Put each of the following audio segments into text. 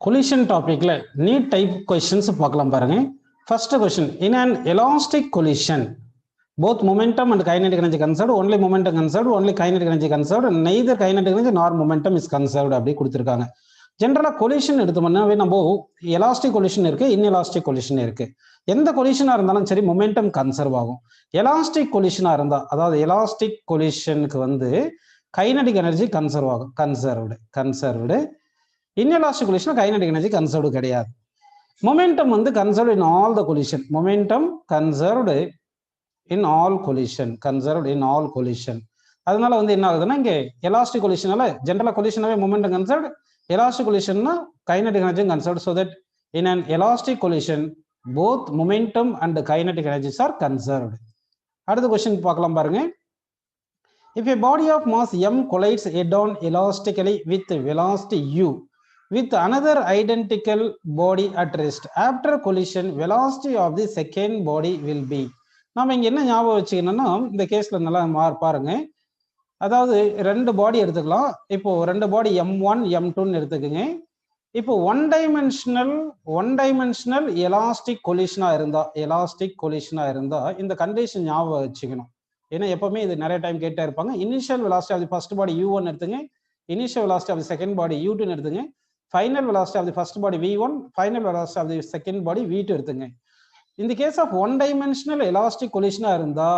collision topicல NEET type questions பார்க்கலாம் பாருங்க. First question, in an elastic collision both momentum and kinetic energy conserved, only momentum conserved, only kinetic energy conserved, neither kinetic energy nor momentum is conserved அப்படி கொடுத்திருக்காங்க. ஜெனரலா collision எடுத்தோம்னாவே நம்ம elastic collision இருக்கு, inelastic collision இருக்கு. எந்த கொலிஷனா இருந்தாலும் சரி மொமெண்டம் கன்சர்வ் ஆகும். எலாஸ்டிக் கொலிஷனா இருந்தா, அதாவது எலாஸ்டிக் கொலிஷனுக்கு வந்து கைனடிக் எனர்ஜி கன்சர்வ் ஆகும், conserved. Inelastic collision kinetic energy conserved கிடையாது. மொமெண்டம் வந்து conserved in all the collision, momentum conserved in all collision, conserved in all collision. அதனால வந்து என்ன ஆகுதுன்னா, இங்க எலாஸ்டிக் கொலிஷனால ஜெனரலா கொலிஷனாவே momentum conserved, elastic collision na kinetic energy conserved, so that in an elastic collision both momentum and kinetic energies are conserved. அடுத்த question பார்க்கலாம் பாருங்க. If a body of mass m collides head on elastically with velocity u with another identical body at rest, after collision velocity of the second body will be. நாம இங்க என்ன ஞாபகம் வச்சுக்கணும்னா, இந்த கேஸ்ல நல்லா பாருங்க. அதாவது ரெண்டு பாடி எடுத்துக்கலாம். இப்போ ரெண்டு பாடி m1 m2ன்னு எடுத்துக்கங்க. இப்போ ஒன் டைமென்ஷனல் எலாஸ்டிக் கொலிஷனா இருந்தா இந்த கண்டிஷன் ஞாபகம் வச்சுக்கணும். ஏன்னா எப்பவுமே இது நிறைய டைம் கேட்டே இருப்பாங்க. Initial velocity of the first body u1 எடுத்துங்க, initial velocity of the second body u2 எடுத்துங்க, final velocity of the first body v1, final velocity of the second body v2 எடுத்துங்க. இந்த case of one dimensional elastic கொலிஷனா இருந்தா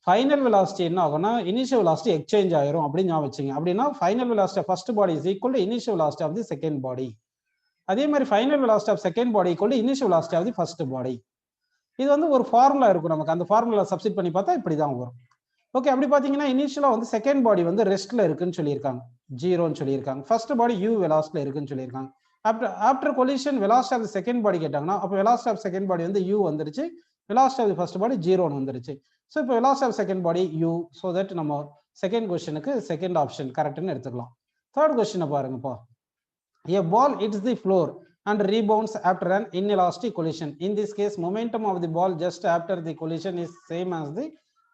final velocity என்ன ஆகும்னா initial velocity exchange ஆயிரும் அப்படின்னு ஞாபகம் வச்சுங்க. அப்படின்னா final velocity of first body is equal to initial velocity of the second body. அதே மாதிரி final velocity of second body equal to initial velocity of the first body. இது வந்து ஒரு ஃபார்முலா இருக்கும் நமக்கு. அந்த ஃபார்முலா சப்ஸ்டிட் பண்ணி பார்த்தா இப்படி தான் வரும். ஓகே, அப்படி பார்த்தீங்கன்னா இனிஷியலா வந்து செகண்ட் பாடி வந்து ரெஸ்ட்ல இருக்குன்னு சொல்லியிருக்காங்க, ஜீரோன்னு சொல்லியிருக்காங்க. ஃபர்ஸ்ட் பாடி u வெலாசிட்டில இருக்குன்னு சொல்லியிருக்காங்க. After collision velocity of the second body கேட்டாங்கன்னா அப்போ வெலாசிட்டி ஆஃப் செகண்ட் பாடி வந்து u வந்துருச்சு, velocity of the first body ஜீரோன்னு வந்துருச்சு. ஸோ இப்போ velocity of second body u, so that நம்ம செகண்ட் கொஸ்டினுக்கு செகண்ட் ஆப்ஷன் கரெக்ட்னு எடுத்துக்கலாம். தேர்ட் கொஸ்டினை பாருங்கப்பா. A ball hits the floor and rebounds after an inelastic collision. In this case, momentum of the ball just after the collision is same as the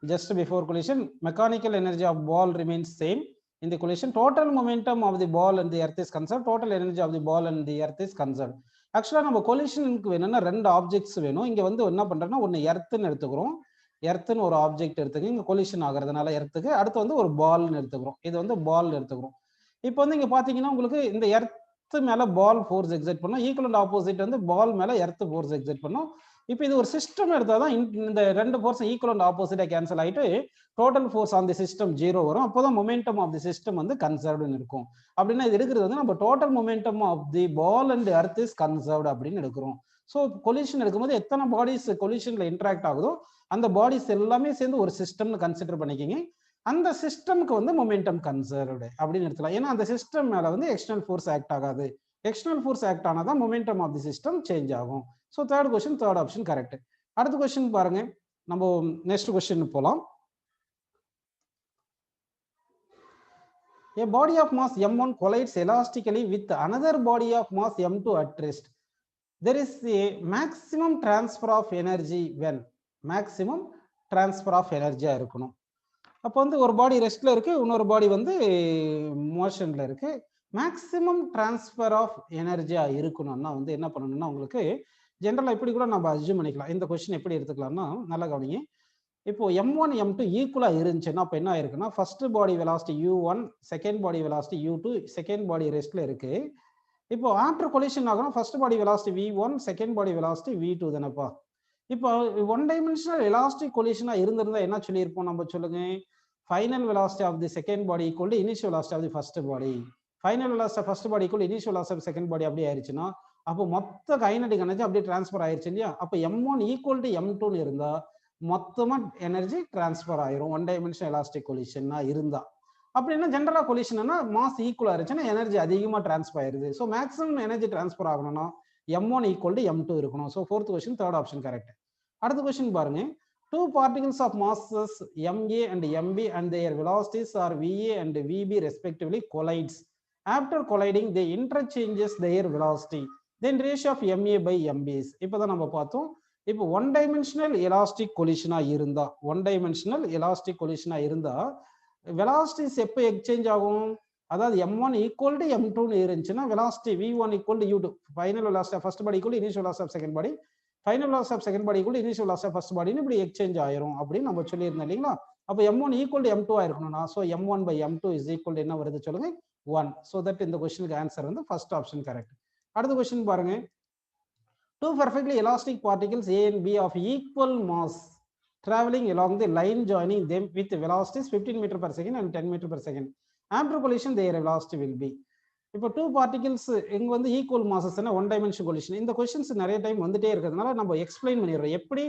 just before collision. Mechanical energy of ball remains same in the collision. Total momentum of the ball and the earth is conserved. Total energy of the ball and the earth is conserved. ஆக்சுவலா நம்ம கொலிஷனுக்கு வேணும்னா ரெண்டு objects வேணும். இங்க வந்து என்ன பண்றோம்னா ஒன்னு எர்த்னு எடுத்துக்கிறோம், எர்த்னு ஒரு ஆப்ஜெக்ட் எடுத்துக்க, இங்க கொலிஷன் ஆகிறதுனால எர்த்துக்கு. அடுத்து வந்து ஒரு பால்னு எடுத்துக்கிறோம், இது வந்து பால் எடுத்துக்கிறோம். இப்போ வந்து இங்க பாத்தீங்கன்னா உங்களுக்கு இந்த எர்த் மேல பால் ஃபோர்ஸ் எக்ஸைட் பண்ணும், ஈக்குவல் ஆப்போசிட் வந்து பால் மேல எர்த் ஃபோர்ஸ் எக்ஸைட் பண்ணும். இப்போ இது ஒரு சிஸ்டம் எடுத்தாதான் இந்த ரெண்டு ஃபோர்ஸ் ஈக்குவல் அண்ட் ஆப்போசிட்டா கேன்சல் ஆயிட்டு total force on the system zero வரும். அப்போதான் மொமெண்டம் ஆஃப் தி சிஸ்டம் வந்து கன்சர்வ்டு இருக்கும். அப்படின்னா இது எடுக்கிறது வந்து நம்ம total momentum of the ball and earth is conserved அப்படின்னு எடுக்கிறோம். ஸோ கொலிஷன் எடுக்கும்போது எத்தனை பாடிஸ் கொலிஷன்ல இன்டராக்ட் ஆகுதோ அந்த பாடிஸ் எல்லாமே சேர்ந்து ஒரு சிஸ்டம்னு கன்சிடர் பண்ணிக்கிங்க. அந்த சிஸ்டம்க்கு வந்து மொமெண்டம் கன்சர்வ்டு அப்படின்னு எடுத்துக்கலாம். ஏன்னா அந்த சிஸ்டம் மேல வந்து எக்ஸ்டர்னல் ஃபோர்ஸ் ஆக்ட் ஆகாது. எக்ஸ்டர்னல் ஃபோர்ஸ் ஆக்ட் ஆனாதான் momentum of the system change ஆகும். So third question, third option correct. அடுத்த கொஸ்டின் பாருங்க, நம்ம நெக்ஸ்ட் கொஸ்டின் போலாம். A body of mass m1 collides elastically with another body of mass m2 at rest. There is a maximum transfer of energy when maximum transfer of energy இருக்கணும். அப்போ வந்து ஒரு பாடி ரெஸ்ட்ல இருக்கு, இன்னொரு பாடி வந்து மோஷன்ல இருக்கு. மேக்சிமம் டிரான்ஸ்ஃபர் ஆஃப் எனர்ஜியா இருக்கணும்னா வந்து என்ன பண்ணணும்னா உங்களுக்கு ஜென்ரலா இப்படி கூட நம்ம அஸ்யூம் பண்ணிக்கலாம். இந்த கொஸ்டின் எப்படி எடுத்துக்கலாம்னா நல்லா கவனிங்க. இப்போ m1 m2 ஈக்குவலா இருந்துச்சுன்னா அப்போ என்ன ஆயிருக்குன்னா first body velocity u1, second body velocity u2, second body ரெஸ்ட்ல இருக்கு. இப்போ ஆஃப்டர் கொலிஷன் ஆகணும் first body velocity v1, second body velocity v2 தானப்பா. இப்போ ஒன் டைமென்ஷனல் எலாஸ்டிக் கொலிஷனா இருந்திருந்தா என்ன சொல்லியிருப்போம் நம்ம சொல்லுங்க. Final velocity of the second body equal to initial velocity of the first body, final velocity first body equal initial velocity of second body அப்படி ஆயிருச்சுன்னா அப்போ மொத்த கைனடிக் எனர்ஜி அப்படியே டிரான்ஸ்ஃபர் ஆயிருச்சு இல்லையா. அப்போ m1 ஈக்குவல் டு m2ன்னு இருந்தா மொத்தமா எனர்ஜி டிரான்ஸ்ஃபர் ஆயிரும் ஒன் டைமென்ஷனல் எலாஸ்டிக் கொலிஷனா இருந்தா. அப்படின்னா ஜென்ரலா கொலிஷன்னா மாஸ் ஈக்குவலா இருந்துச்சுன்னா எனர்ஜி அதிகமா டிரான்ஸ்ஃபர் ஆயிருது. ஸோ மேக்ஸிமம் எனர்ஜி டிரான்ஸ்ஃபர் ஆகணும்னா m1 ஈக்குவல் டு m2 இருக்கணும். So fourth question, third option correct. அடுத்த கொஸ்டின் பாருங்க. Two particles of masses ma and mb and their velocities are va and vb respectively collides. After colliding they interchanges their velocity, then ratio of ma by mb is. இப்போதான் நம்ம பார்த்தோம். இப்போ one dimensional elastic கொலிஷனா இருந்தா velocities எப்போ exchange ஆகும், அதாவது m1 equal to m2 இருந்துச்சுன்னா velocity v1 equal to u2, final velocity of first body equal to initial velocity of second body, final velocity of second body equal to initial velocity of first பாடின்னு இப்படி exchange ஆயிரும் அப்படின்னு நம்ம சொல்லியிருந்தோம் இல்லைங்களா. அப்போ m1 equal to m2 ஆயிருக்கணும்னா so m1 by m2 is equal to என்ன வருது சொல்லுங்க 1. ஸோ தட் இந்த கொஸ்டினுக்கு ஆன்சர் வந்து ஃபர்ஸ்ட் ஆப்ஷன் கரெக்ட். அடுத்த கொஸ்டின் பாருங்க. Two perfectly elastic particles A and B of equal mass traveling along the line joining them with velocities 15 meter per second and 10 meter per second. After collision, their velocity will be. இப்போ two particles இங்கே வந்து equal மாசஸ்னா one dimension collision. இந்த questions நிறைய time வந்துட்டே இருக்கிறதுனால நம்ம explain பண்ணிடுறோம் எப்படி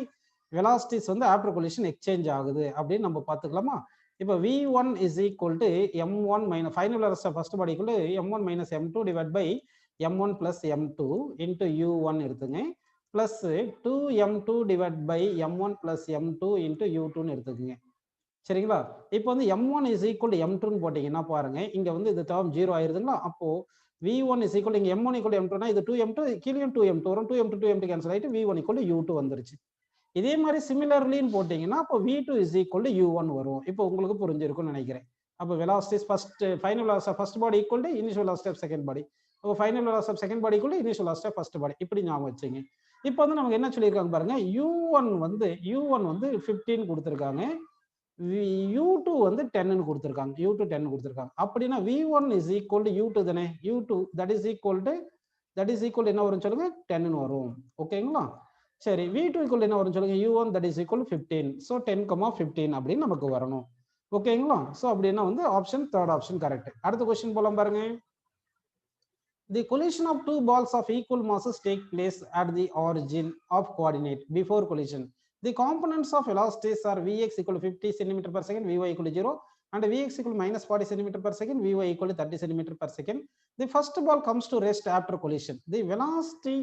வெலாசிட்டிஸ் வந்து ஆஃப்டர் கொலிஷன் எக்ஸ்சேஞ்ச் ஆகுது அப்படின்னு நம்ம பார்த்துக்கலாமா. இப்போ v1 is equal to m1 minus final velocity first body equal to m1 minus m2 divided by m1 plus m2 into u1 எடுத்துங்க plus 2m2 divided by m1 plus m2 into u2 எடுத்துக்குங்க. சரிங்களா. இப்போ வந்து m1 is equal to m2 போட்டீங்கன்னா பாருங்க இங்க வந்து இது டேர்ம் 0 ஆயிருதுங்களா. அப்போ v1 is equal to இங்க m1 equal to m2 னா இது 2m2 கீழே 2m2 வரும், 2m2 கேன்சல் ஆயிட்டு v1 equal to u2 வந்துருச்சு. இதே மாதிரி சிமிலர்லின்னு போட்டீங்கன்னா அப்போ v2 is equal to u1 வரும். இப்போ உங்களுக்கு புரிஞ்சிருக்கும்னு நினைக்கிறேன். அப்போ velocities first final velocity of first body equal to initial velocity of second body, அப்போ final velocity of second body equal to initial velocity of first body இப்படி ஞாபகம் வச்சுங்க. இப்போ வந்து நமக்கு என்ன சொல்லியிருக்காங்க பாருங்க, u1 வந்து 15 கொடுத்துருக்காங்க, u2 வந்து 10 கொடுத்துருக்காங்க, u2 10 கொடுத்துருக்காங்க. அப்படின்னா v1 is equal to u2 தானே, u2 that is equal to என்ன வரும் சொல்லுங்க 10 வரும். ஓகேங்களா. சரி, v2 equal என்ன வரும் சொல்லுங்க u1 that is equal to 15. So 10,15 அப்படின்னு நமக்கு வரணும். ஓகேங்களா. ஸோ அப்படின்னா வந்து ஆப்ஷன் தேர்ட் ஆப்ஷன் கரெக்ட். அடுத்த கொஸ்டின் போலாம் பாருங்க. The collision of two balls of equal masses take place at the origin of coordinate before collision. The components of velocities are Vx equal to 50 cm per second, Vy equal to 0, and Vx equal to minus 40 cm per second, Vy equal to 30 cm per second. The first ball comes to rest after collision. The velocity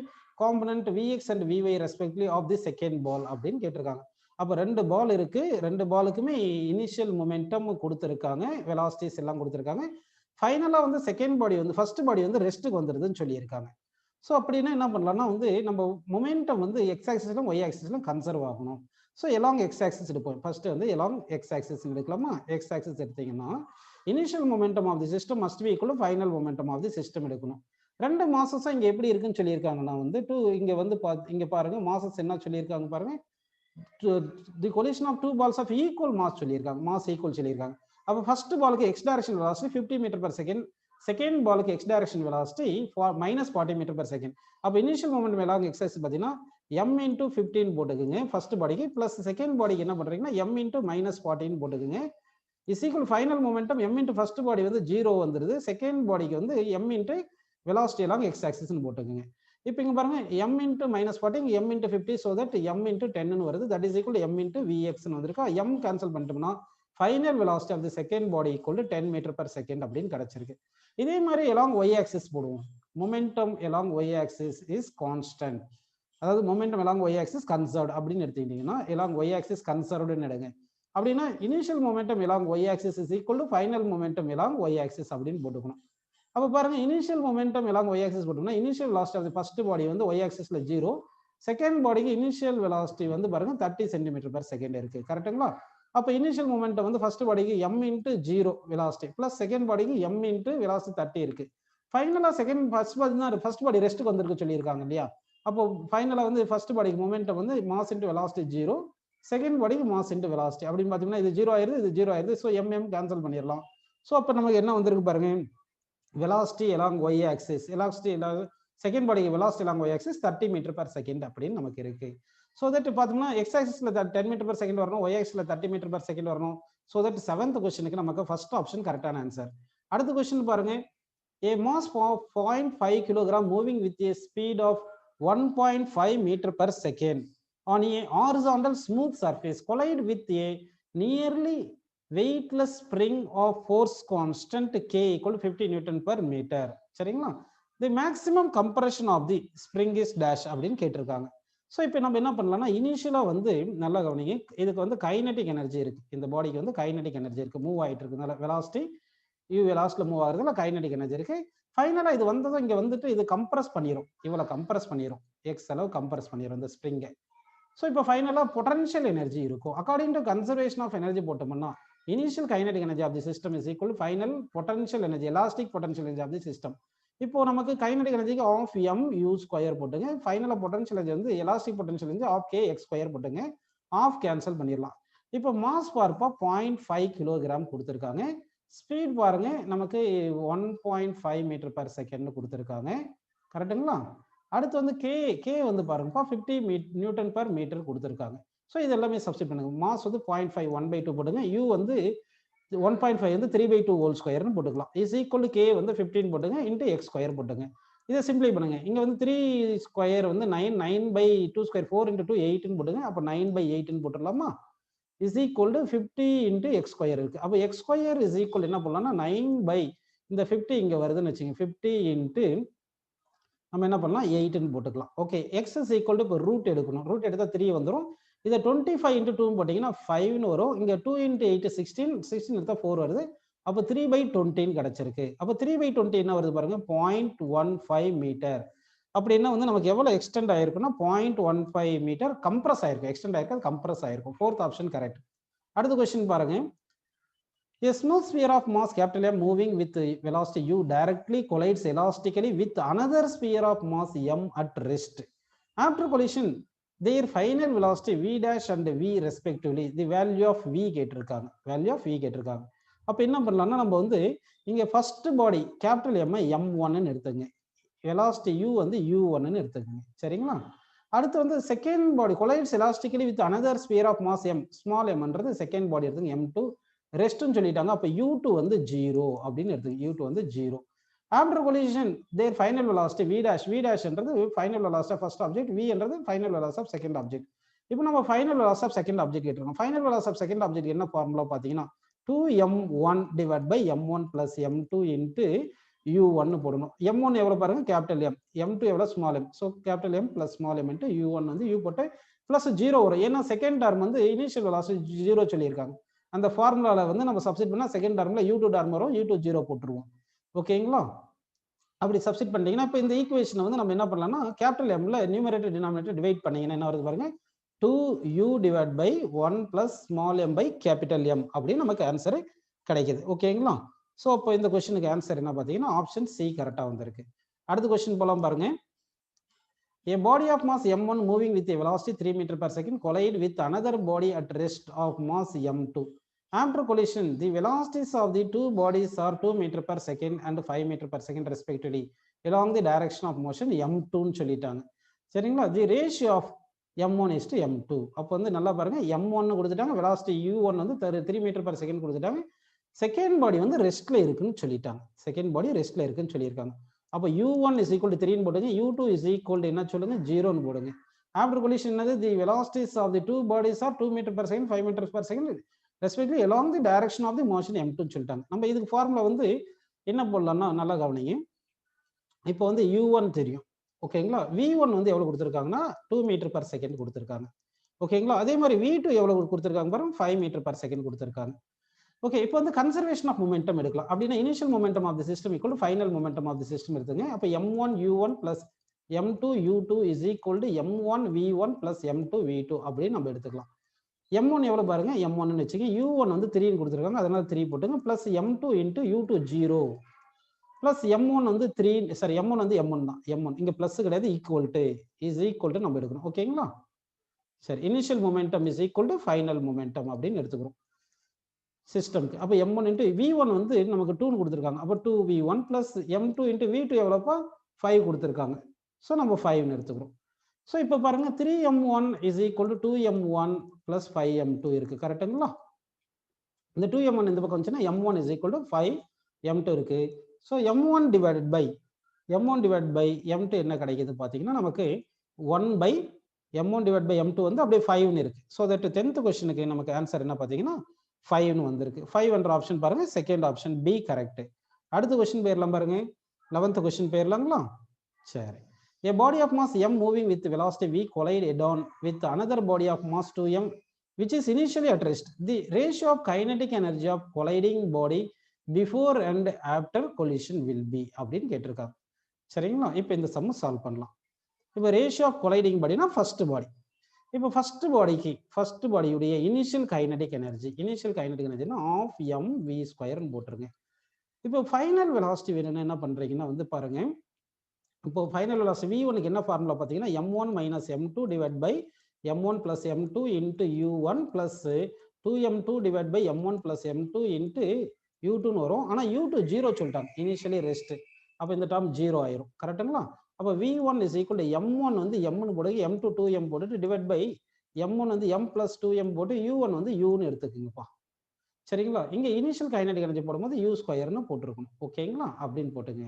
component Vx and Vy respectively of the second ball அப்படின்னு கேட்டிருக்காங்க. அப்போ ரெண்டு பால் இருக்கு, ரெண்டு பாலுக்குமே initial momentum கொடுத்துருக்காங்க, velocities எல்லாம் கொடுத்துருக்காங்க. ஃபைனலாக வந்து செகண்ட் பாடி வந்து ஃபர்ஸ்ட் பாடி வந்து ரெஸ்ட்டுக்கு வந்துடுதுன்னு சொல்லியிருக்காங்க. ஸோ அப்படின்னா என்ன பண்ணலாம்னா வந்து நம்ம மொமெண்டம் வந்து எக்ஸ் ஆக்சிஸ்லும் ஒய் ஆக்சிஸ்லும் கன்சர்வ் ஆகணும். ஸோ எலாங் எக்ஸ் ஆக்சிஸ் எடுப்போம். ஃபர்ஸ்ட் வந்து எலாங் எக்ஸ் ஆக்சிஸ் எடுக்கலாமா. எக்ஸ் ஆக்சிஸ் எடுத்தீங்கன்னா initial momentum of the system must be equal to final momentum of the system எடுக்கணும். ரெண்டு மாசஸா இங்க எப்படி இருக்குன்னு சொல்லியிருக்காங்கன்னா வந்து இங்க வந்து இங்க பாருங்க மாசஸ் என்ன சொல்லியிருக்காங்க பாருங்க, the collision of two balls of equal mass சொல்லியிருக்காங்க, மாஸ் ஈக்குவல் சொல்லியிருக்காங்க. அப்போ ஃபர்ஸ்ட் பாலுக்கு X direction velocity 50 metre per second, second பாலுக்கு X direction velocity minus 40 metre per second. அப்போ இனிஷியல் மொமெண்ட் எல்லாம் எக்ஸைஸ் பார்த்தீங்கன்னா m into 15 போட்டுக்குங்க ஃபர்ஸ்ட் பாடிக்கு, பிளஸ் செகண்ட் பாடிக்கு என்ன பண்றீங்கன்னா m into minus 40 போட்டுக்குங்க. Is equal final momentum m into first body வந்து 0 வந்துருது, செகண்ட் பாடிக்கு வந்து m into வெலாசிட்டி எல்லாம் எக்ஸ் ஆக்சிஸ்னு போட்டுக்குங்க. இப்போ இங்க பாருங்க m into minus 40 m into 50, so that m into 10 வருது, that is equal to m into vx வந்திருக்கா. m கேன்சல் பண்ணிட்டோம்னா final velocity of the second body equal to 10 metre per second அப்படின்னு கிடைச்சிருக்கு. இதே மாதிரி எலாங் ஒய் ஆக்சிஸ் போடுவோம். Momentum along Y axis is constant, அதாவது momentum along Y axis conserved அப்படின்னு எடுத்துக்கிட்டீங்கன்னா எலாங் ஒய் ஆக்சிஸ் கன்சர்வ்டுன்னு எடுங்க. அப்படின்னா initial momentum along Y axis is equal to final momentum along Y axis அப்படின்னு போட்டுக்கணும். அப்போ பாருங்க initial momentum along Y axis போட்டோம்னா initial velocity of the first body வந்து ஒய் ஆக்சிஸ்ல 0, செகண்ட் பாடிக்கு இனிஷியல் வெலாசிட்டி வந்து பாருங்க 30 சென்டிமீட்டர் பர் செகண்ட் இருக்கு. கரெக்டுங்களா. அப்போ இனிஷியல் மொமெண்டம் வந்து ஃபர்ஸ்ட் பாடிக்கு m into 0 velocity plus second பாடிக்கு m into வெலாசிட்டி 30 இருக்கு. ஃபைனலா செகண்ட் ஃபர்ஸ்ட் பாடி ரெஸ்ட்டுக்கு வந்திருக்கு சொல்லியிருக்காங்க இல்லையா. அப்போ ஃபைனலா வந்து ஃபர்ஸ்ட் பாடிக்கு மொமெண்டம் வந்து மாஸ் இன்டு வெலாசிட்டி 0, செகண்ட் பாடிக்கு மாஸ் இன்டு வெலாசிட்டி அப்படின்னு பார்த்தீங்கன்னா இது 0 ஆயிருது, இது 0 ஆயிருது. ஸோ m கேன்சல் பண்ணிடலாம். ஸோ அப்போ நமக்கு என்ன வந்திருக்கு பாருங்க, velocity along y axis, velocity second பாடிக்கு velocity along y axis 30 metre per second அப்படின்னு நமக்கு இருக்கு. ஸோ தட் பார்த்தோம்னா எக்ஸ் ஆக்சிஸ்ல 10 மீட்டர் பர் செகண்ட் வரணும், ஒய் ஆக்சிஸ்ல 30 மீட்டர் பர் செகண்ட் வரணும். ஸோ தட் செவன்த் கொஸ்டினுக்கு நமக்கு ஃபர்ஸ்ட் ஆப்ஷன் கரெக்டான ஆன்சர். அடுத்த கொஸ்டின் பாருங்க, a mass of 0.5 kilogram moving with a speed of 1.5 meter per second on a horizontal smooth surface collide with a nearly weightless spring of force constant k equal to 50 Newton per meter. சரிங்களா. the maximum compression of the spring is dash அப்படின்னு கேட்டிருக்காங்க. So இப்போ நம்ம என்ன பண்ணலாம்னா இனிஷியலா வந்து நல்லா கவனிங்க, இதுக்கு வந்து கைனடிக் எனர்ஜி இருக்கு, இந்த பாடிக்கு வந்து கைனடிக் எனர்ஜி இருக்கு, மூவ் ஆயிட்டு இருக்குனால வெலாசிட்டி யூ வெலாசிட்டில மூவ் ஆகுறதுல கைனடிக் எனர்ஜி இருக்கு. ஃபைனலா இது வந்ததும் இங்க வந்துட்டு இது கம்ப்ரஸ் பண்ணிரும், இவ்வளவு கம்ப்ரஸ் பண்ணிரும், எக்ஸ் அளவு கம்ப்ரஸ் பண்ணிரும் இந்த ஸ்ப்ரிங்கை. ஸோ இப்போ ஃபைனலா பொட்டன்ஷியல் எனர்ஜி இருக்கும். According to conservation of energy போட்டோம்னா initial kinetic energy of the system is equal final potential energy, elastic potential energy of the system. இப்போ நமக்கு கைனடிக் எனர்ஜிக்கு ஆஃப் எம் யூ ஸ்கொயர் போட்டுங்க, ஃபைனலாக பொட்டன்ஷியல் எனர்ஜி வந்து elastic potential energy half K X square போட்டுங்க, half cancel பண்ணிடலாம். இப்போ mass பார்ப்பா 0.5 கிலோகிராம் கொடுத்துருக்காங்க. ஸ்பீட் பாருங்க நமக்கு 1.5 மீட்டர் பர் செகண்ட் கொடுத்துருக்காங்க. கரெக்டுங்களா? அடுத்து வந்து கே வந்து பாருங்கப்பா 50 நியூட்டன் பர் மீட்டர் கொடுத்துருக்காங்க. ஸோ இது எல்லாமே சப்ஸ்டிட் பண்ணுங்க. மாஸ் வந்து 0.5 1/2 போட்டுங்க, யூ வந்து 1.5 வந்து 3/2 ஹோல் ஸ்கொயர்னு போட்டுக்கலாம். இஸ் ஈக்குவல் டு கே வந்து 15 போட்டுங்க, இன்ட்டு எக்ஸ் ஸ்கொயர் போட்டுங்க. இதை சிம்பிளை பண்ணுங்க. இங்கே வந்து 3 ஸ்கொயர் வந்து 9/2 ஸ்கொயர் 4 × 2 8ன்னு போட்டுங்க. அப்போ 9/8ன்னு போட்டுடலாமா? Is equal to 50 into X square இருக்கு. அப்போ எக்ஸ் ஸ்கொயர் இஸ் ஈக்குவல் என்ன பண்ணலாம்னா 9 இந்த 50 இங்கே வருதுன்னு வச்சுங்க, 50 இன்ட்டு நம்ம என்ன பண்ணலாம் 8ன்னு போட்டுக்கலாம். Okay, X is equal to இப்போ ரூட் எடுக்கணும். ரூட் எடுத்தால் 3 வந்துடும். இதை 25 இன்ட்டு 2 போட்டிங்கன்னா 5ன்னு வரும். இங்கே 2 × 8 16, 16 எடுத்தால் 4 வருது. அப்போ 3/20 கிடச்சிருக்கு. அப்போ 3/20 என்ன வருது பாருங்க, 0.15 மீட்டர். அப்படின்னா வந்து நமக்கு எவ்வளோ எக்ஸ்டெண்ட் ஆயிருக்குன்னா 0.15 மீட்டர் கம்ப்ரஸ் ஆயிருக்கும். எக்ஸ்டெண்ட் ஆயிருக்கும், கம்ப்ரஸ் ஆயிருக்கும். 4th option correct. அடுத்த கொஸ்டின் பாருங்க. A small sphere of mass capital M moving with velocity u directly collides elastically with another sphere of mass m at rest. After collision, their final velocity v dash and v respectively. The value of v கேட்டிருக்காங்க. Value of v கேட்டிருக்காங்க. அப்போ என்ன பண்ணலாம்னா நம்ம வந்து இங்கே first body capital M m1ன்னு எடுத்துங்க, வெலாசிட்டி u வந்து u1ன்னு எடுத்துக்கங்க. சரிங்களா? அடுத்து வந்து second body collides elastically with another sphere of mass m, small mன்றது செகண்ட் பாடி எடுத்துங்க, m2 ரெஸ்ட்னு சொல்லிட்டாங்க. அப்போ u2 வந்து 0 அப்படின்னு எடுத்துங்க, u2 வந்து 0. After collision their final velocity v dash, v dashன்றது final velocity of first object, v என்றது final velocity of second object. இப்போ நம்ம final velocity of second object கேட்டிருக்கோம். Final velocity of second object என்ன ஃபார்முலா பார்த்தீங்கன்னா 2m1 / m1 + m2 into u1 போடணும். m1 எவ்வளோ பாருங்க, கேபிட்டல் m, m2 எவ்வளோ, small m. So capital m + small m into u1 வந்து u போட்டு ப்ளஸ் 0 வரும். ஏன்னா செகண்ட் டர்ம் வந்து இனிஷியல் வெலாசிட்டி 0 சொல்லியிருக்காங்க. அந்த ஃபார்முலால வந்து நம்ம சப்ஸ்டிட் பண்ணா செகண்ட் டர்ம்ல u2 டர்ம் வரும், u2 0 போட்டுருவோம். ஓகேங்களா? அப்படி சப்ஸ்டிட் பண்ணிட்டீங்கன்னா இப்போ இந்த ஈக்குவேஷனை வந்து நம்ம என்ன பண்ணலாம்னா கேபிட்டல் எம்ல நியூமரேட்டர் டினாமினேட்டர் டிவைட் பண்ணீங்கன்னா என்ன வருது பாருங்க, 2u / 1 + small m / capital m அப்படின்னு நமக்கு ஆன்சர் கிடைக்குது. ஓகேங்களா? ஸோ இப்போ இந்த கொஸ்டினுக்கு ஆன்சர் என்ன பார்த்தீங்கன்னா ஆப்ஷன் சி கரெக்டாக வந்திருக்கு. அடுத்த கொஸ்டின் போலாம் பாருங்க. A body of mass m1 moving with a velocity 3 meters per second collide with another body at rest of mass m2. After collision, the velocities of the two bodies are 2 meters per second and 5 meters per second respectively along the direction of motion m2 ன்னு சொல்லிட்டாங்க. சரிங்களா? The ratio of m1 is to m2. அப்போ வந்து நல்லா பாருங்க, m1 கொடுத்துட்டாங்க, velocity u1 வந்து 3 meters per second கொடுத்துட்டாங்க. செகண்ட் பாடி வந்து ரெஸ்ட்ல இருக்குன்னு சொல்லிட்டாங்க. செகண்ட் பாடி ரெஸ்ட்ல இருக்குன்னு சொல்லியிருக்காங்க. அப்போ u1 is equal to 3ன்னு போடுங்க, u2 is equal to என்ன சொல்லுங்க 0ன்னு போடுங்க. ஆஃப்டர் கொலிஷன் என்னது, the velocities of the two bodies are 2 meters per second 5 meters per second respectively along the direction of the motion m2ன்னு சொல்லிட்டாங்க. நம்ம இதுக்கு ஃபார்முலா வந்து என்ன போடலாம்னா நல்லா கவனிங்க. இப்போ வந்து u1 தெரியும். ஓகேங்களா? v1 வந்து எவ்வளவு கொடுத்துருக்காங்கன்னா 2 meters per second கொடுத்துருக்காங்க. ஓகேங்களா? அதே மாதிரி v2 எவ்வளவு கொடுத்துருக்காங்க பாருங்க, 5 meters per second கொடுத்துருக்காங்க. ஓகே, இப்போ வந்து கன்சர்வேஷன் ஆஃப் மொமெண்டம் எடுக்கலாம். அப்படின்னா initial momentum of the system equal to final momentum of the system எடுத்துங்க. அப்போ m1 u1 + m2 u2 is equal to m1 v1 + m2 v2 அப்படின்னு நம்ம எடுத்துக்கலாம். m1 எவ்வளவு பாருங்க, m1 ன்னு வச்சுங்க, u1 வந்து 3ன்னு கொடுத்துருக்காங்க, அதனால 3 போட்டுங்க, plus m2 into u2 0 plus m1 வந்து 3, சாரி m1 வந்து m1 தான், m1 இங்க பிளஸ் கிடையாது, equal to is equal to நம்ம எடுக்கணும். ஓகேங்களா? சரி, initial momentum is equal to final momentum அப்படின்னு எடுத்துக்கிறோம் சிஸ்டம்க்கு. அப்போ m1 இன்ட்டு v1 வந்து நமக்கு 2ன்னு கொடுத்துருக்காங்க. அப்போ 2v1 plus m2 into v2 எவ்வளோப்பா 5 கொடுத்துருக்காங்க. ஸோ நம்ம 5ன்னு எடுத்துக்கிறோம். ஸோ இப்போ பாருங்க 3m1 is equal to 2m1 + 5m2 இருக்கு. கரெக்டுங்களா? இந்த 2m1 இந்த பக்கம் வந்துச்சுன்னா m1 is equal to 5m2 இருக்கு. So m1 divided by m2 என்ன கிடைக்குது பார்த்தீங்கன்னா நமக்கு 1/m1 divided by m2 வந்து அப்படியே 5ன்னு இருக்கு. ஸோ தட் 10th கொஸ்டினுக்கு நமக்கு ஆன்சர் என்ன பார்த்தீங்கன்னா 5ன்னு வந்திருக்கு. 5 என்ற ஆப்ஷன் பாருங்க, செகண்ட் ஆப்ஷன் பி கரெக்ட். அடுத்த கொஸ்டின் போயிடலாம் பாருங்க, 11th கொஸ்டின் போயிடலாங்களா? சரி. A body of mass m moving with velocity v collide head-on with another body of mass 2m which is initially at rest. The ratio of kinetic energy of colliding body before and after collision will be அப்படின்னு கேட்டிருக்காங்க. சரிங்களா? இப்போ இந்த some solve பண்ணலாம். இப்போ ratio of colliding பாடினா first body. இப்போ first பாடியுடைய இனிஷியல் கைனடிக் எனர்ஜினா ஆஃப் எம் வி ஸ்கொயர்னு போட்டுருங்க. இப்போ ஃபைனல் வெலாசிட்டி வேணும்னா என்ன பண்றீங்கன்னா வந்து பாருங்க, இப்போ ஃபைனல் வெலாசிட்டி v1க்கு என்ன ஃபார்முலா பார்த்தீங்கன்னா m1 minus m2 divide by m1 plus m2 into u1 plus 2m2 divide by m1 plus m2 into u2ன்னு வரும். ஆனால் u2 ஜீரோ சொல்லிட்டாங்க, இனிஷியலி ரெஸ்ட். அப்போ இந்த டேர்ம் ஜீரோ ஆயிரும். கரெக்டுங்களா? அப்போ v1 is equal to m1 வந்து mன்னு போடுங்க, m2 2m போட்டுட்டு டிவைட் பை m1 வந்து m பிளஸ் 2m போட்டு u1 வந்து uன்னு எடுத்துக்குங்கப்பா. சரிங்களா? இங்கே இனிஷியல் கைனடிக் எனர்ஜி போடும்போது u ஸ்கொயர்னு போட்டிருக்கணும். ஓகேங்களா? அப்படின்னு போட்டுங்க.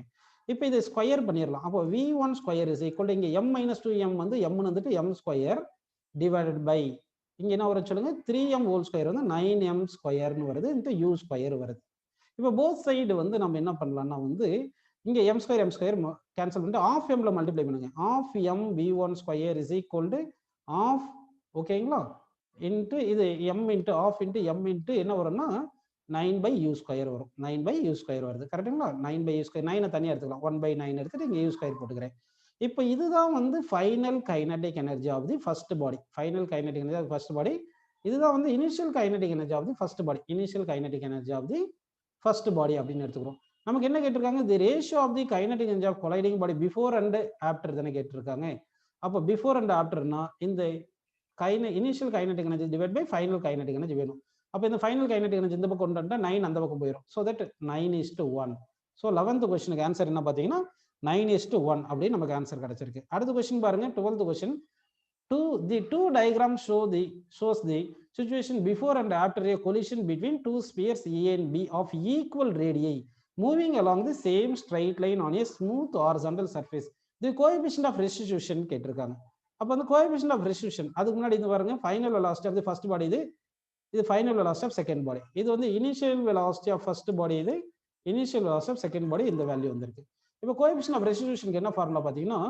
இப்போ இதை ஸ்கொயர் பண்ணிடலாம். அப்போ v1 square is equal to இங்கே m மைனஸ் 2m வந்து m வந்துட்டு m ஸ்கொயர் டிவைடட் பை இங்கே என்ன வரும் சொல்லுங்க, 3m ஹோல் ஸ்கொயர் வந்து 9m ஸ்கொயர்னு வருது, இன்ட்டு u ஸ்கொயர் வருது. இப்போ போத் சைடு வந்து நம்ம என்ன பண்ணலாம்னா வந்து இங்கே m ஸ்கொயர் கேன்சல் பண்ணிட்டு ஆஃப் mல மல்டிப்ளை பண்ணுங்க. Half m v1 square is equal to half, ஓகேங்களா, இன்ட்டு இது m into half into m into என்ன வரும்னா 9/u ஸ்கொயர் வரும். 9/u ஸ்கொயர் வருது. கரெக்டுங்களா? 9/u ஸ்கொயர், 9 தனியாக எடுத்துக்கலாம், 1/9 எடுத்துட்டு இங்கே u ஸ்கொயர் போட்டுக்கிறேன். இப்போ இதுதான் வந்து final kinetic energy of the first body. Final kinetic energy of first body. இதுதான் வந்து initial kinetic energy of the first body. Initial kinetic energy of the first body அப்படின்னு எடுத்துக்கிறோம். நமக்கு என்ன கேட்டிருக்காங்க, the ratio of the kinetic energy of colliding body before and after தானே கேட்டிருக்காங்க. அப்போ பிஃபோர் அண்ட் ஆஃப்டர்னா இந்த initial kinetic energy divide by final kinetic energy வேணும். அப்போ இந்த ஃபைனல் கைனடிக் எனர்ஜி இந்த பக்கம் கொண்டு வந்தா 9 அந்த பக்கம் போயிடும். So that 9:1. ஸோ 11th கொஸ்டினுக்கு ஆன்சர் என்ன பார்த்தீங்கன்னா 9:1 அப்படின்னு நமக்கு ஆன்சர் கிடைச்சிருக்கு. அடுத்த கொஸ்டின் பாருங்க, 12th question. The two diagrams shows the situation before and after a collision between two spheres A and B of equal radii moving along the same straight line on a smooth horizontal surface. The coefficient of restitution கேட்டிருக்காங்க. அப்போ அந்த coefficient of restitution அதுக்கு முன்னாடி இது பாருங்க, final velocity of the first body, இது final velocity of second body. இது வந்து initial velocity of first body, இது initial velocity of second body. இந்த வேல்யூ வந்திருக்கு. இப்போ கோஎஃபிஷியன்ட் ஆஃப் ரெஸ்டியூஷனுக்கு என்ன ஃபார்முலா பார்த்தீங்கன்னா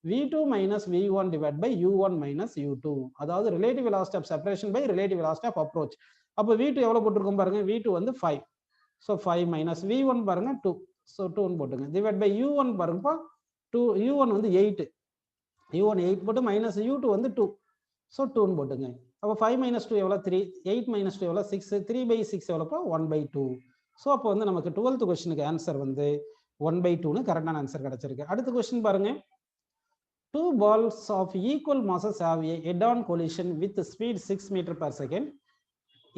v2 minus v1 divided by u1 minus u2, அதாவது relative velocity of separation by relative velocity of approach. அப்போ v2 எவ்வளவு போட்டிருக்கோம் பாருங்க, v2 வந்து 5. ஸோ 5 மைனஸ் v1 பாருங்க 2, ஸோ 2 போட்டுங்க. டிவைட் பை u1 பாருங்கப்பா 2, u1 வந்து 8, u1 8 போட்டு மைனஸ் u2 வந்து 2, ஸோ 2 போட்டுங்க. அப்போ 5 மைனஸ் 2 எவ்வளோ 3, 8 மைனஸ் 2 எவ்வளோ 6, 3/6 எவ்வளோப்பா 1/2. ஸோ அப்போ வந்து நமக்கு 12th கொஸ்டினுக்கு ஆன்சர் வந்து 1/2ன்னு கரெக்டான ஆன்சர் கிடைச்சிருக்கு. அடுத்த கொஸ்டின் பாருங்க, two balls of equal masses have a head-on collision with speed 6 meters per second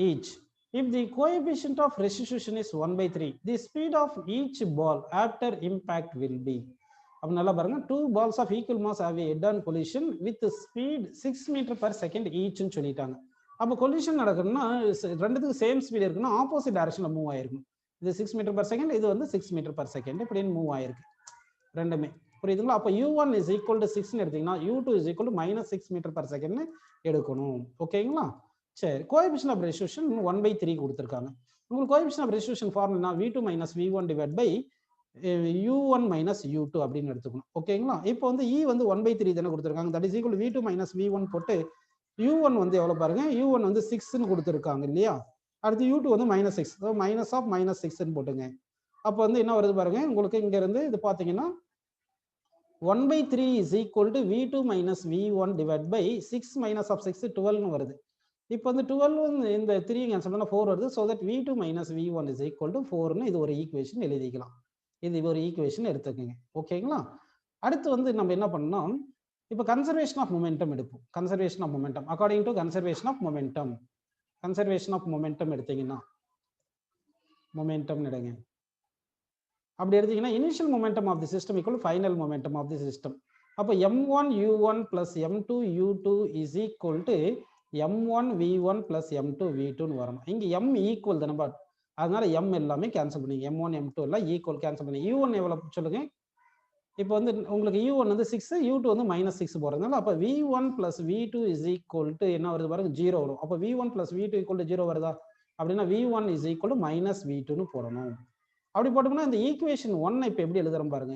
each. If the coefficient of restitution is 1/3, the speed of each ball after impact will be. அப்ப நல்லா பாருங்க, two balls of equal mass have a head-on collision with speed 6 meters per second each ன்னு சொல்லிட்டாங்க. அப்போ collision நடக்குதுன்னா ரெண்டுத்துக்கு same speed இருக்குன்னா opposite டைரக்ஷன்ல மூவ் ஆயிருக்கும். இது 6 meters per second, இது வந்து 6 meters per second இப்படின்னு மூவ் ஆயிருக்கு ரெண்டுமே. புரியுதுங்களா? அப்போ u1 is equal to 6 எடுத்தீங்கன்னா u2 is equal to minus 6 meters per second எடுக்கணும். ஓகேங்களா? சரி, கோஎஃபிஷியன்ட் ஆஃப் ரெஸ்டியூஷன் 1/3 கொடுத்துருக்காங்க. உங்களுக்கு coefficient of restitution formula v2 minus v1 divide by u1 minus u2 அப்படின்னு எடுத்துக்கணும். ஓகேங்களா? இப்போ வந்து e வந்து 1/3 தானே கொடுத்துருக்காங்க. That is equal v2 minus v1 போட்டு u1 வந்து எவ்வளவு பாருங்க, u1 வந்து 6ன்னு கொடுத்துருக்காங்க இல்லையா? அடுத்து u2 வந்து -6, மைனஸ் ஆஃப் -6ன்னு போட்டுங்க. அப்போ வந்து என்ன வருது பாருங்க, உங்களுக்கு இங்க இருந்து இது பாத்தீங்கன்னா 1/3 is equal to v2 minus v1 divided by 6 minus of 6 12ன்னு வருது. இப்போ வந்து 12 இந்த 3 கேன்சல் பண்ணா 4 வருது. So that v2 minus v1 is equal to 4ன்னு இது ஒரு ஈக்குவேஷன் எழுதிக்கலாம். இது ஒரு ஈக்குவேஷன் எடுத்துக்கோங்க. ஓகேங்களா? அடுத்து வந்து நம்ம என்ன பண்ணோம், இப்போ கன்சர்வேஷன் ஆஃப் மொமெண்டம் எடுப்போம். Conservation of momentum according to conservation of momentum. Conservation of momentum எடுத்தீங்கன்னா மொமெண்டம் எடுங்க. அப்படி எடுத்தீங்கன்னா initial momentum of the system equal final momentum of the system. அப்போ m1 u1 plus m2 u2 is equal to m1 v1 plus m2 v2ன்னு வரணும். இங்கே m equal தானே, but அதனால m எல்லாமே கேன்சல் பண்ணி m1 m2 எல்லாம் ஈக்குவல் கேன்சல் பண்ணி u1 எவ்வளவு சொல்லுங்க. இப்போ வந்து உங்களுக்கு u1 வந்து 6, u2 வந்து -6 போறதுனால அப்போ v1 plus v2 is equal to என்ன வருது பாருங்க 0 வரும். அப்போ v1 plus v2 equal to 0 வருதா? அப்படின்னா v1 இஸ் ஈக்குவல் டு -v2ன்னு போடணும். அப்படி போட்டோம்னா இந்த ஈக்குவேஷன் 1 இப்போ எப்படி எழுதுறோம் பாருங்க,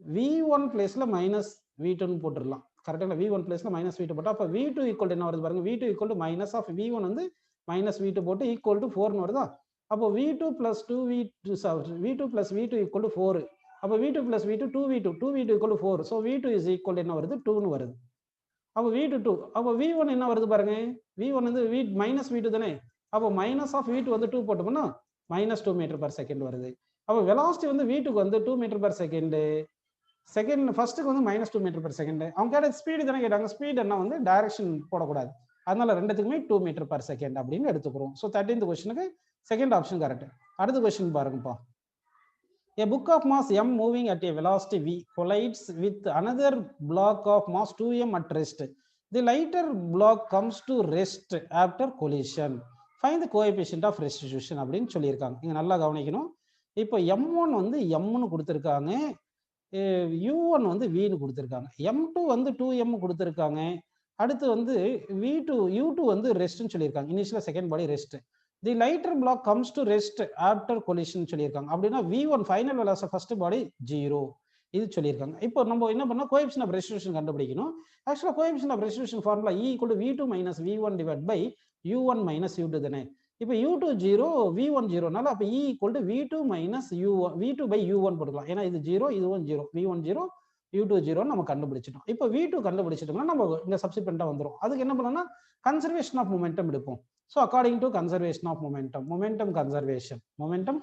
v1 பிளேஸ்ல -v2ன்னு போட்டுடலாம். கரெக்டாக v1 பிளேஸ்ல -v2 போட்டா அப்போ v2 ஈக்குவல் என்ன வருது பாருங்க, v2 equal to minus of v1 வந்து -v2 போட்டு ஈக்குவல் டு 4ன்னு வருதா? அப்போ v2 plus 2v2 v2 plus v2 equal to 4. அப்போ v2 plus v2 2v2 equal to 4. So v2 is equal என்ன வருது 2ன்னு வருது. அப்போ v2 2, அப்போ v1 என்ன வருது பாருங்க, v1 வந்து மைனஸ் v2 தானே, அப்போ மைனஸ் ஆஃப் v2 வந்து 2 போட்டோம்னா -2 மீட்டர் பர் செகண்ட் வருது. அப்போ வெலாசிட்டி வந்து v2க்கு வந்து 2 மீட்டர் பர் செகண்ட், செகண்ட் ஃபர்ஸ்ட்டுக்கு வந்து -2 மீட்டர் பர் செகண்ட். அவங்க கேட்ட ஸ்பீடு தானே கேட்டாங்க, ஸ்பீட் என்ன வந்து டைரக்ஷன் போடக்கூடாது, அதனால ரெண்டுத்துக்குமே 2 மீட்டர் பர் செகண்ட் அப்படின்னு எடுத்துக்கிறோம். ஸோ 13th கொஸ்டினுக்கு செகண்ட் ஆப்ஷன் கரெக்ட். அடுத்த கொஸ்டின் பாருங்கப்பா. A book of mass m moving at a velocity v collides with another block of mass 2m at rest. The lighter block comes to rest after collision. Find the coefficient of restitution அப்படின்னு சொல்லியிருக்காங்க. இங்க நல்லா கவனிக்கணும். இப்போ m1 வந்து mனு கொடுத்துருக்காங்க, u1 வந்து vன்னு கொடுத்துருக்காங்க, m2 வந்து 2m கொடுத்துருக்காங்க, அடுத்து வந்து v2 u2 வந்து ரெஸ்ட்னு சொல்லியிருக்காங்க, initial second body rest. The lighter block comes to rest after collision சொல்லியிருக்காங்க. அப்படின்னா v1 ஃபைனல் வெலாசிட்டி ஃபர்ஸ்ட் பாடி 0 இது சொல்லியிருக்காங்க. இப்போ நம்ம என்ன பண்ணா கோஎஃபிஷியன்ட் ஆஃப் ரெஸ்டிடியூஷன் கண்டுபிடிக்கணும். ஆக்சுவலா coefficient of restitution formula E = v2 - v1 / u1 - u2 தானே. இப்போ u2 0 v1 0னால அப்ப E = v2 - u1 v2 / u1 போட்டுக்கலாம். ஏன்னா இது 0 இதுவும் 0, v1 0 u2 0 நம்ம கண்டுபிடிச்சிட்டோம். இப்போ v2 கண்டுபிடிச்சிட்டோம்னா நம்ம இங்க சப்ஸ்டிட்யூட்டா வந்துரும். அதுக்கு என்ன பண்ணனும்னா கன்சர்வேஷன் ஆஃப் மொமெண்டம் எடுப்போம். So according to conservation of momentum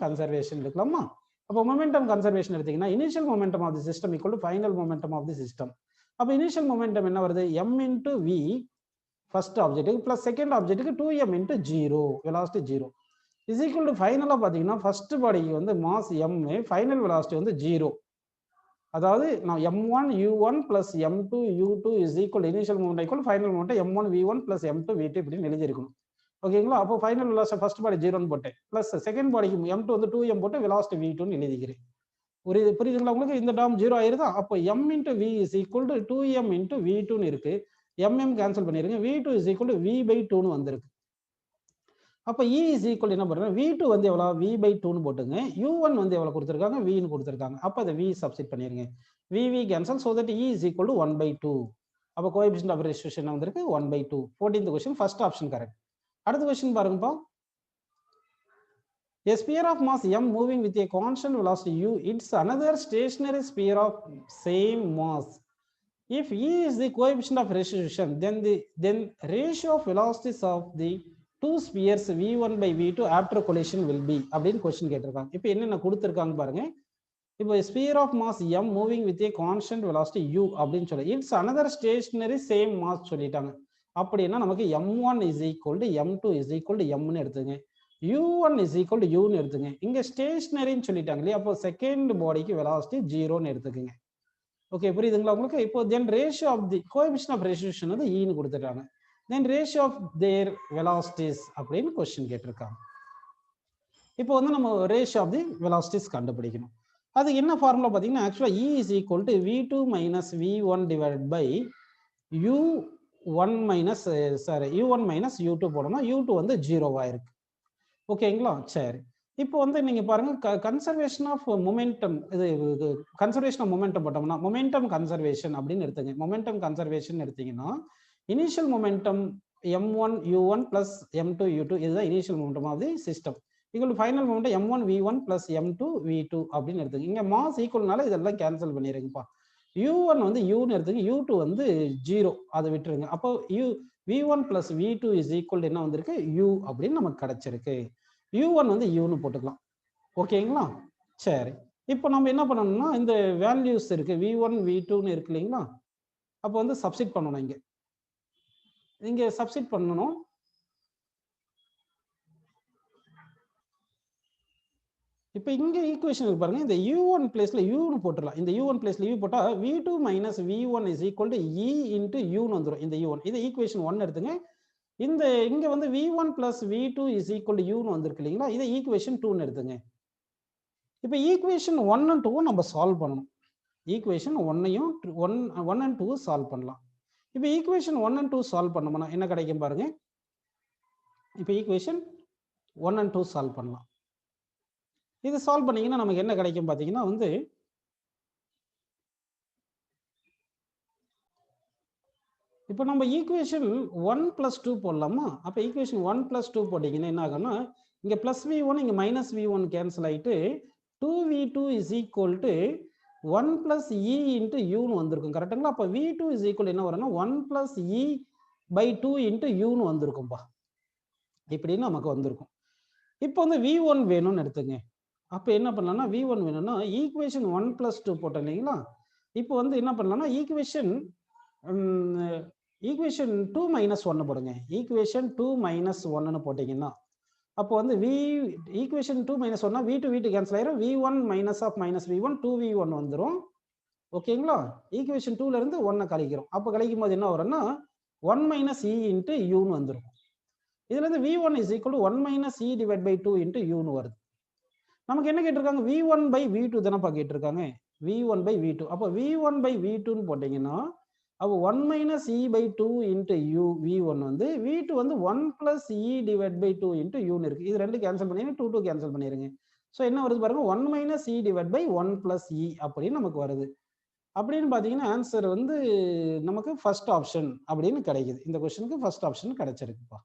conservation எடுக்கலாமா? அப்போ momentum conservation எடுத்தீங்கன்னா initial momentum of the system equal to final momentum of the system. அப்போ initial momentum என்ன வருது, m into v first object plus second object 2m into 0 velocity 0 is equal to final பாத்தீங்கன்னா first body வந்து mass m, final velocity வந்து 0. அதாவது நான் m1 u1 plus m2 u2 is equal to initial momentum equal to final momentum m1 v1 plus m2 v2 இப்படின்னு எழுதியிருக்கணும். ஓகேங்களா? அப்போ final velocity first பாடி 0ன்னு போட்டேன், plus second பாடிக்கு m2 வந்து 2m போட்டு வெலாசிட்டி v2ன்னு எழுதிக்கிறேன். புரியுதுங்களா உங்களுக்கு? இந்த டேர்ம் 0 ஆயிருதா? அப்போ m into v is equal to 2m into v2ன்னு இருக்கு, mm கேன்சல் பண்ணிருங்க, v2 is equal to v/2ன்னு வந்திருக்கு. அப்போ E is equal என்ன பண்றேன், v2 வந்து எவ்வளவு v/2ன்னு போட்டுங்க, u1 வந்து எவ்வளவு கொடுத்திருக்காங்க vன்னு கொடுத்திருக்காங்க. அப்போ அதை v சப்ஸ்டிட் பண்ணிருங்க, v cancel, so that E is equal to 1/2. அப்போ கோஎஃபிஷியன்ட் ஆஃப் ரெஸ்டிடியூஷன் வந்திருக்கு 1/2. 14th question first option correct. அடுத்த கொஸ்டின் பாருங்கப்பா. A sphere of mass m moving with a constant velocity u, it's another stationary sphere of same mass. If E is the coefficient of restitution, then ratio of velocities of the two spheres v1 by v2 after collision will be அப்படின்னு question கேட்டிருக்காங்க. இப்போ என்னென்ன கொடுத்துருக்காங்க பாருங்க. இப்போ sphere of mass m moving with a constant velocity u அப்படின்னு சொல்லி it's another stationary same mass சொல்லிட்டாங்க. அப்படின்னா நமக்கு m1 is equal to m2 is equal to m ன்னு எடுத்துங்க, u1 is equal to u ன்னு எடுத்துங்க. இங்க ஸ்டேஷனரின்னு சொல்லிட்டாங்க இல்லையா, அப்போ செகண்ட் பாடிக்கு வெலாசிட்டி 0ன்னு எடுத்துக்கங்க. ஓகே, புரியுதுங்களா உங்களுக்கு? இப்போ then ratio of the coefficient of restitution வந்து ஈன்னு கொடுத்துட்டாங்க, then ratio of their velocities அப்படின்னு கொஸ்டின் கேட்டிருக்காங்க. இப்போ வந்து நம்ம ரேஷியோ ஆஃப் தி வெலாசிட்டிஸ் கண்டுபிடிக்கணும். அது என்ன ஃபார்முலா பார்த்தீங்கன்னா ஆக்சுவலா E is equal to v2 - v1 divided by u1 minus u2 போடணும், u2 வந்து 0வா இருக்கு. ஓகேங்களா? சரி, இப்போ வந்து நீங்க பாருங்க கன்சர்வேஷன் ஆஃப் மொமெண்டம், இது கன்சர்வேஷன் ஆஃப் மொமெண்டம் போட்டோம்னா மொமெண்டம் கன்சர்வேஷன் அப்படின்னு எடுத்துங்க. மொமெண்டம் கன்சர்வேஷன் எடுத்தீங்கன்னா initial momentum m1 u1 plus m2 u2 இதுதான் initial momentum of the system. Equal final momentum m1 v1 plus m2 v2 அப்படின்னு எடுத்துங்க. இங்க மாஸ் ஈக்குவல்னால இதெல்லாம் கேன்சல் பண்ணிடுங்கப்பா. u1 வந்து u-ன்னு எடுத்துங்க, u2 வந்து 0, அதை விட்டுருங்க. அப்போ v1 plus v2 is equal to என்ன வந்திருக்கு u அப்படின்னு நமக்கு கிடைச்சிருக்கு. u1 வந்து u-ன்னு போட்டுக்கலாம். ஓகேங்களா? சரி, இப்போ நம்ம என்ன பண்ணணும்னா இந்த வேல்யூஸ் இருக்கு v1 v2ன்னு இருக்கு இல்லைங்களா, அப்போ வந்து சப்ஸ்டிட் பண்ணணும். இங்க சப்ஸ்டிட் பண்ணணும். இப்போ இங்க ஈக்குவேஷன் இருக்கு பாருங்க, இந்த u1 பிளேஸ்ல u-ன்னு போட்டுடலாம். இந்த u1 பிளேஸ்ல u போட்டா v2 minus v1 is equal to e into u-ன்னு வந்துரும். இந்த u1 இது ஈக்குவேஷன் 1 எடுத்துங்க. இந்த இங்க வந்து v1 plus v2 is equal to u-ன்னு வந்திருக்கு இல்லைங்களா, இதை ஈக்குவேஷன் 2ன்னு எடுத்துங்க. இப்போ ஈக்குவேஷன் 1 and 2 நம்ம சால்வ் பண்ணணும். ஈக்குவேஷன் 1 and 2 சால்வ் பண்ணலாம். இப்போ ஈக்குவேஷன் 1 and 2 சால்வ் பண்ணோம்னா என்ன கிடைக்கும் பாருங்க. இப்போ ஈக்குவேஷன் 1 and 2 சால்வ் பண்ணலாம். இது சால்வ் பண்ணீங்கன்னா நமக்கு என்ன கிடைக்கும் பாத்தீங்கன்னா வந்து இப்போ நம்ம ஈக்குவேஷன் 1 plus 2 போடலாமா? அப்போ ஈக்குவேஷன் 1 plus 2 போட்டீங்கன்னா என்ன ஆகும்னா இங்க பிளஸ் v1 இங்க மைனஸ் v1 கேன்சல் ஆயிட்டு 2v2 is equal to 1 plus E into Uன்னு வந்திருக்கும் கரெக்டுங்களா? அப்போ V2 is equal என்ன வரும்னா 1 plus E by 2 into Uன்னு வந்திருக்கும்பா. இப்படின்னு நமக்கு வந்திருக்கும். இப்போ வந்து V1 வேணும்னு எடுத்துங்க. அப்போ என்ன பண்ணலாம்னா V1 வேணும்னா ஈக்குவேஷன் 1 plus 2 போட்டோம் இல்லைங்களா? இப்போ வந்து என்ன பண்ணலாம்னா ஈக்குவேஷன் 2 minus 1 போடுங்க. ஈக்குவேஷன் 2 minus 1ன்னு போட்டீங்கன்னா அப்போ வந்து ஈக்குவேஷன் 2 minus 1னா V2 கேன்சல் ஆயிரும். V1 minus of minus V1 2V1 வந்துரும். ஓகேங்களா? ஈக்குவேஷன் 2ல இருந்து 1 கழிக்கிறோம். அப்போ கழிக்கும் போது என்ன வரும்னா 1 minus E into Uன்னு வந்துரும். இதுல இருந்து V1 is equal to 1 minus E divided by 2 into Uன்னு வருது. நமக்கு என்ன கேட்டிருக்காங்க? V1 by V2 தானப்பா கேட்டிருக்காங்க. V1 by V2. அப்போ V1 by V2ன்னு போட்டீங்கன்னா அப்போ 1 minus E by 2 into U V1 வந்து V2 வந்து 1 plus E divided by 2 into Uன்னு இருக்கு. இது ரெண்டு கேன்சல் பண்ணிடுங்க. 2 கேன்சல் பண்ணிடுங்க. ஸோ என்ன வருது பாருங்க 1 minus E divided by 1 plus E அப்படின்னு நமக்கு வருது. அப்படின்னு பார்த்தீங்கன்னா ஆன்சர் வந்து நமக்கு ஃபர்ஸ்ட் ஆப்ஷன் அப்படின்னு கிடைக்குது. இந்த கொஸ்டினுக்கு ஃபர்ஸ்ட் ஆப்ஷன் கிடைச்சிருக்குப்பா.